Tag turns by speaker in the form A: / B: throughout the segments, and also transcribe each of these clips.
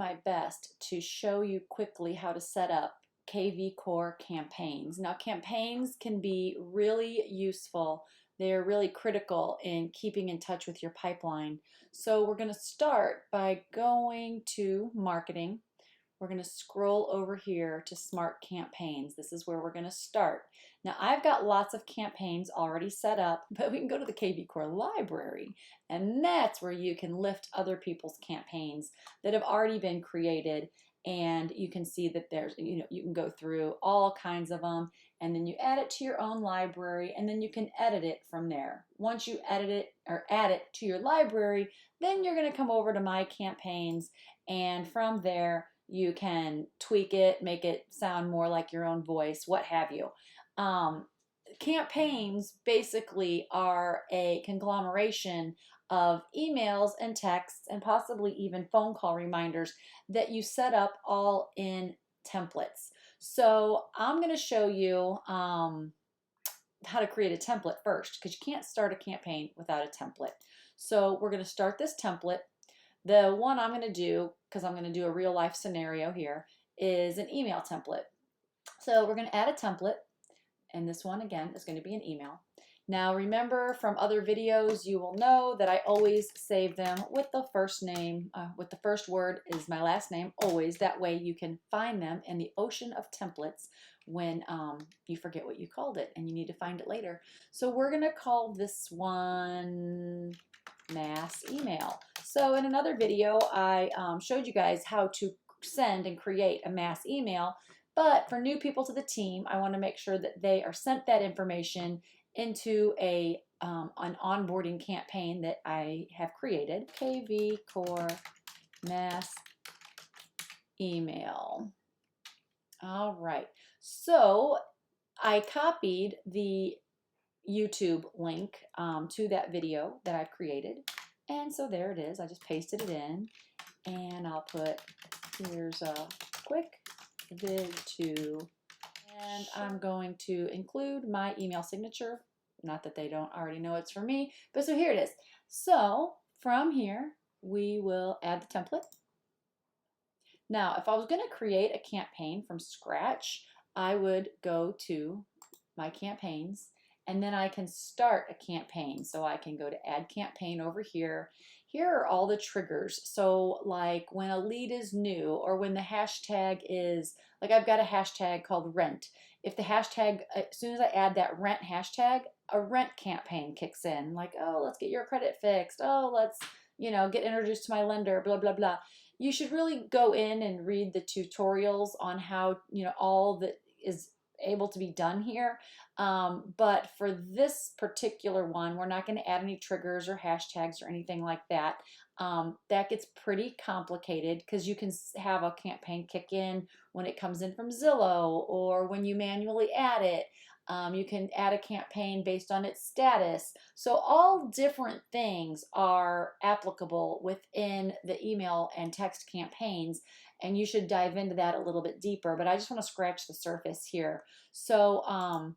A: my best to show you quickly how to set up KV Core campaigns. Now, campaigns can be really useful. They're really critical in keeping in touch with your pipeline. So we're going to start by going to marketing. We're going to scroll over here to Smart Campaigns. This is where we're going to start. Now, I've got lots of campaigns already set up, but we can go to the KV Core library, and that's where you can lift other people's campaigns that have already been created, and you can see that there's, you can go through all kinds of them, and then you add it to your own library, and then you can edit it from there. Once you edit it or add it to your library, then you're going to come over to My Campaigns, and from there, you can tweak it, make it sound more like your own voice, what have you. Campaigns basically are a conglomeration of emails and texts and possibly even phone call reminders that you set up all in templates. So I'm going to show you how to create a template first, because you can't start a campaign without a template. So we're going to start this template. The one I'm going to do, because I'm going to do a real life scenario here, is an email template. So we're going to add a template, and this one again is going to be an email. Now remember from other videos, you will know that I always save them with the first name, with the first word is my last name, always. That way you can find them in the ocean of templates when you forget what you called it and you need to find it later. So we're going to call this one mass email. So in another video, I showed you guys how to send and create a mass email, but for new people to the team, I want to make sure that they are sent that information into an onboarding campaign that I have created, KV Core Mass Email. All right, so I copied the YouTube link to that video that I've created, and so there it is. I just pasted it in, and I'll put, here's a quick vid to, and I'm going to include my email signature. Not that they don't already know it's for me, but so here it is. So from here we will add the template. Now if I was going to create a campaign from scratch, I would go to My Campaigns, and then I can start a campaign. So I can go to Add Campaign over here. Here are all the triggers. So like when a lead is new, or when the hashtag is, like I've got a hashtag called rent. If the hashtag, as soon as I add that rent hashtag, a rent campaign kicks in. Like, oh, let's get your credit fixed. Oh, let's, get introduced to my lender, blah, blah, blah. You should really go in and read the tutorials on how, all that is able to be done here. But for this particular one, we're not going to add any triggers or hashtags or anything like that. That gets pretty complicated because you can have a campaign kick in when it comes in from Zillow, or when you manually add it. You can add a campaign based on its status. So all different things are applicable within the email and text campaigns, and you should dive into that a little bit deeper, but I just want to scratch the surface here. So I'm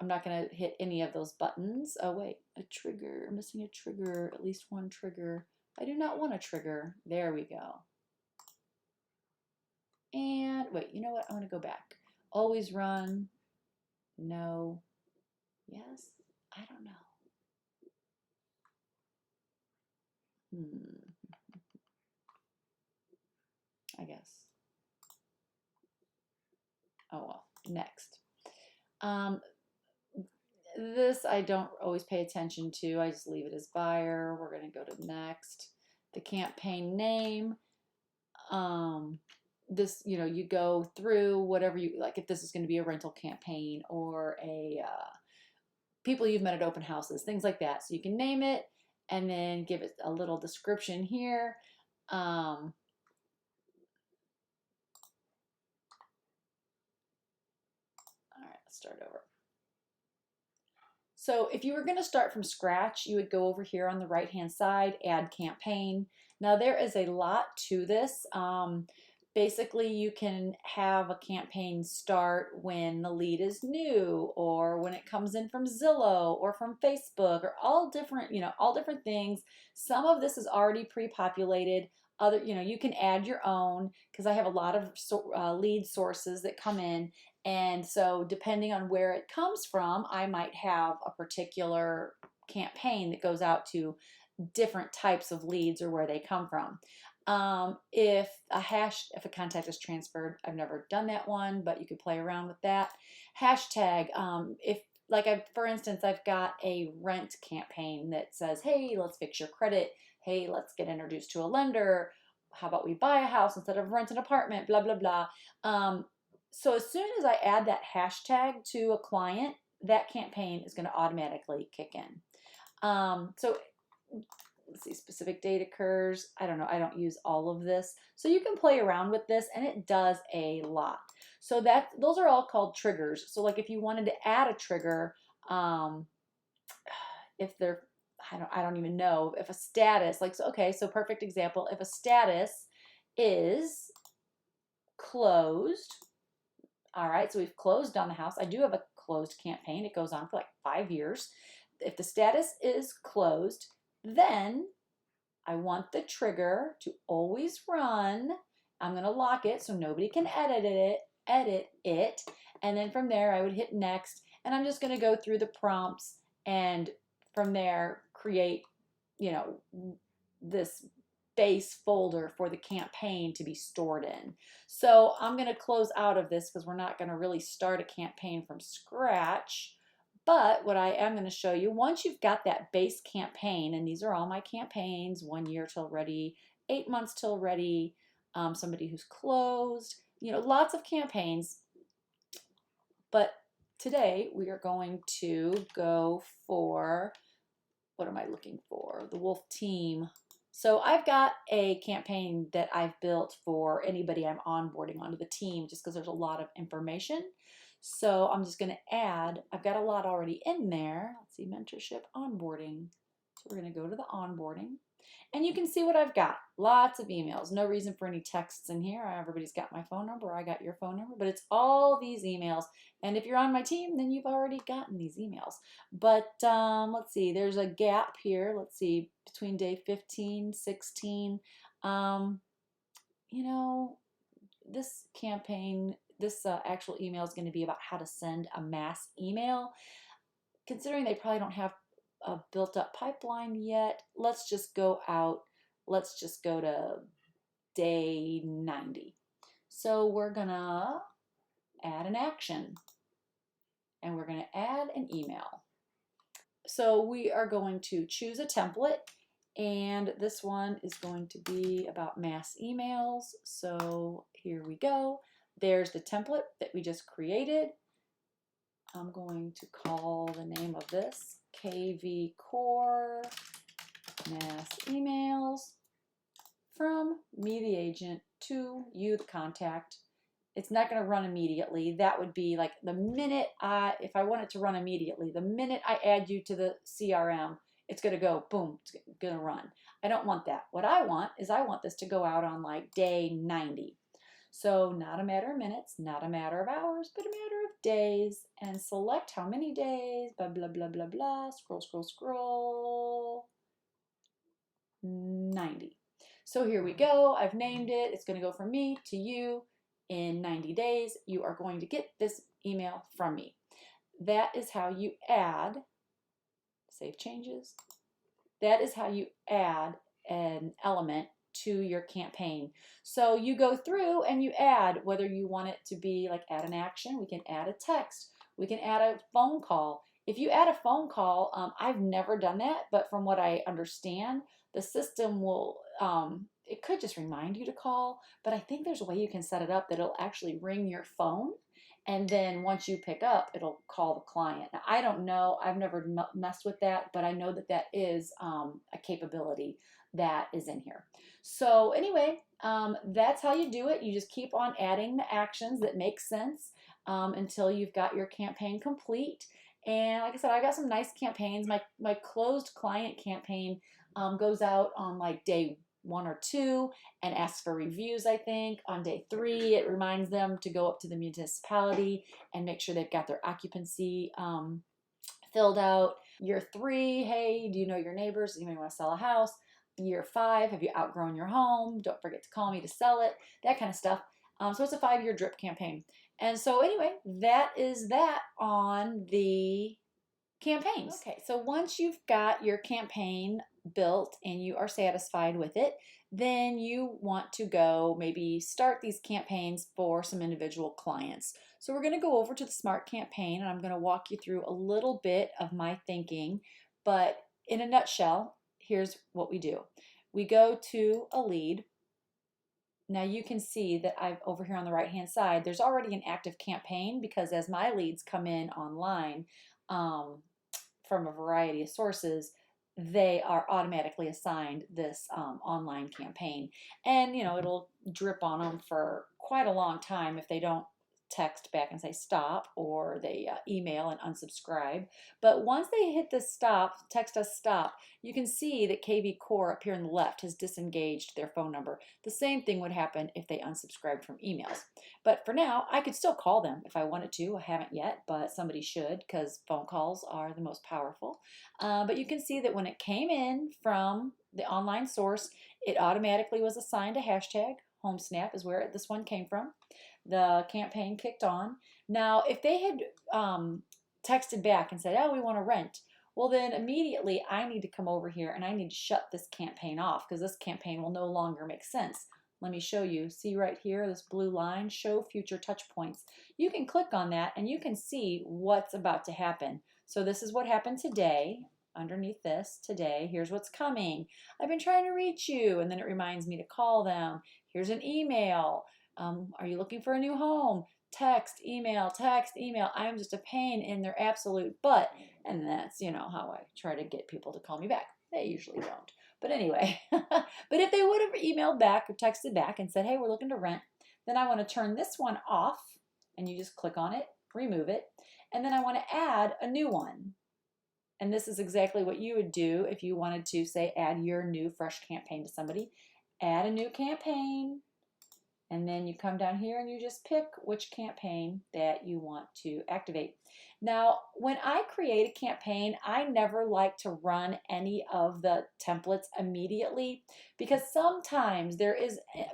A: not going to hit any of those buttons. Oh wait, a trigger, I'm missing a trigger, at least one trigger. I do not want a trigger. There we go. And wait, you know what? I'm going to go back. Always run. No. Yes. I don't know. I guess. Oh well. Next. This I don't always pay attention to. I just leave it as buyer. We're going to go to next. The campaign name. This, you go through whatever you like. If this is going to be a rental campaign or a people you've met at open houses, things like that. So you can name it and then give it a little description here. All right, let's start over. So if you were going to start from scratch, you would go over here on the right hand side, add campaign. Now there is a lot to this. Basically, you can have a campaign start when the lead is new, or when it comes in from Zillow or from Facebook, or all different things. Some of this is already pre-populated. other, you can add your own, because I have a lot of lead sources that come in. And so depending on where it comes from, I might have a particular campaign that goes out to different types of leads or where they come from. If a contact is transferred, I've never done that one, but you could play around with that. Hashtag, if like for instance, I've got a rent campaign that says, hey, let's fix your credit. Hey, let's get introduced to a lender. How about we buy a house instead of rent an apartment, blah, blah, blah. So as soon as I add that hashtag to a client, that campaign is going to automatically kick in. So let's see, specific date occurs. I don't know. I don't use all of this. So you can play around with this, and it does a lot. So those are all called triggers. So like if you wanted to add a trigger, if they're, I don't even know if a status, like, so, okay, so perfect example, if a status is closed, all right, so we've closed on the house. I do have a closed campaign. It goes on for like 5 years. If the status is closed, then I want the trigger to always run. I'm going to lock it so nobody can edit it. And then from there, I would hit next. And I'm just going to go through the prompts and from there create, this base folder for the campaign to be stored in. So I'm going to close out of this because we're not going to really start a campaign from scratch. But what I am going to show you, once you've got that base campaign, and these are all my campaigns, 1 year till ready, 8 months till ready, somebody who's closed, lots of campaigns. But today we are going to go for, what am I looking for? The Wolf Team. So I've got a campaign that I've built for anybody I'm onboarding onto the team, just because there's a lot of information. So I'm just going to add, I've got a lot already in there. Let's see, mentorship, onboarding. So we're going to go to the onboarding. And you can see what I've got. Lots of emails. No reason for any texts in here. Everybody's got my phone number. I got your phone number. But it's all these emails. And if you're on my team, then you've already gotten these emails. But let's see. There's a gap here. Let's see. Between day 15, 16. This campaign, this actual email is going to be about how to send a mass email. Considering they probably don't have a built up pipeline yet, let's just go out. Let's just go to day 90. So we're going to add an action and we're going to add an email. So we are going to choose a template, and this one is going to be about mass emails. So here we go. There's the template that we just created. I'm going to call the name of this KV Core Mass Emails from me, the agent, to you, the contact. It's not going to run immediately. That would be like the minute if I want it to run immediately, the minute I add you to the CRM, it's going to go, boom, it's going to run. I don't want that. What I want is I want this to go out on like day 90. So not a matter of minutes, not a matter of hours, but a matter of days. And select how many days, blah, blah, blah, blah, blah. Scroll, scroll, scroll. 90. So here we go. I've named it. It's going to go from me to you. In 90 days, you are going to get this email from me. That is how you add, save changes. That is how you add an element to your campaign. So you go through and you add, whether you want it to be like add an action, we can add a text, we can add a phone call. If you add a phone call, I've never done that, but from what I understand, the system will, it could just remind you to call, but I think there's a way you can set it up that it'll actually ring your phone. And then once you pick up, it'll call the client. Now, I don't know. I've never messed with that, but I know that that is a capability that is in here. So anyway, that's how you do it. You just keep on adding the actions that make sense until you've got your campaign complete. And like I said, I've got some nice campaigns. My closed client campaign goes out on like day 1 or 2 and asks for reviews. I think on day 3 it reminds them to go up to the municipality and make sure they've got their occupancy filled out. Year 3, hey, do you know your neighbors? You may want to sell a house. year 5? Have you outgrown your home? Don't forget to call me to sell it, that kind of stuff. So it's a 5-year drip campaign. And so anyway, that is that on the campaigns. Okay, so once you've got your campaign built and you are satisfied with it, then you want to go maybe start these campaigns for some individual clients. So we're going to go over to the Smart Campaign, and I'm going to walk you through a little bit of my thinking, but in a nutshell, here's what we do. We go to a lead. Now you can see that I've over here on the right hand side, there's already an active campaign, because as my leads come in online, from a variety of sources, they are automatically assigned this online campaign. And, it'll drip on them for quite a long time if they don't text back and say stop, or they email and unsubscribe. But once they hit the stop, text us stop, you can see that KV Core up here on the left has disengaged their phone number. The same thing would happen if they unsubscribed from emails. But for now, I could still call them if I wanted to. I haven't yet, but somebody should, because phone calls are the most powerful. But you can see that when it came in from the online source, it automatically was assigned a hashtag. HomeSnap is where this one came from. The campaign kicked on. Now, if they had texted back and said, oh, we want to rent, well, then immediately I need to come over here and I need to shut this campaign off, because this campaign will no longer make sense. Let me show you. See right here, this blue line, show future touch points. You can click on that and you can see what's about to happen. So this is what happened today. Underneath this, today, here's what's coming. I've been trying to reach you, and then it reminds me to call them. Here's an email. Are you looking for a new home? Text, email, text, email. I'm just a pain in their absolute butt. And that's, how I try to get people to call me back. They usually don't. But anyway, but if they would have emailed back or texted back and said, hey, we're looking to rent, then I want to turn this one off, and you just click on it, remove it, and then I want to add a new one. And this is exactly what you would do if you wanted to, say, add your new fresh campaign to somebody. Add a new campaign, and then you come down here and you just pick which campaign that you want to activate. Now, when I create a campaign, I never like to run any of the templates immediately, because sometimes there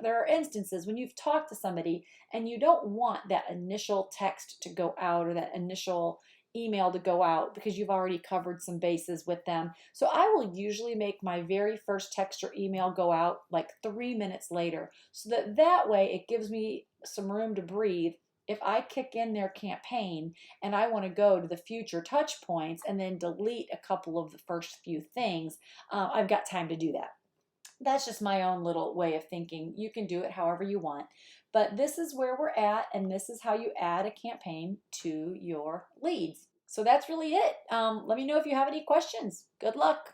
A: are instances when you've talked to somebody and you don't want that initial text to go out, or that initial email to go out, because you've already covered some bases with them. So I will usually make my very first text or email go out like 3 minutes later, so that way it gives me some room to breathe. If I kick in their campaign and I want to go to the future touch points and then delete a couple of the first few things, I've got time to do that. That's just my own little way of thinking. You can do it however you want. But this is where we're at, and this is how you add a campaign to your leads. So that's really it. Let me know if you have any questions. Good luck.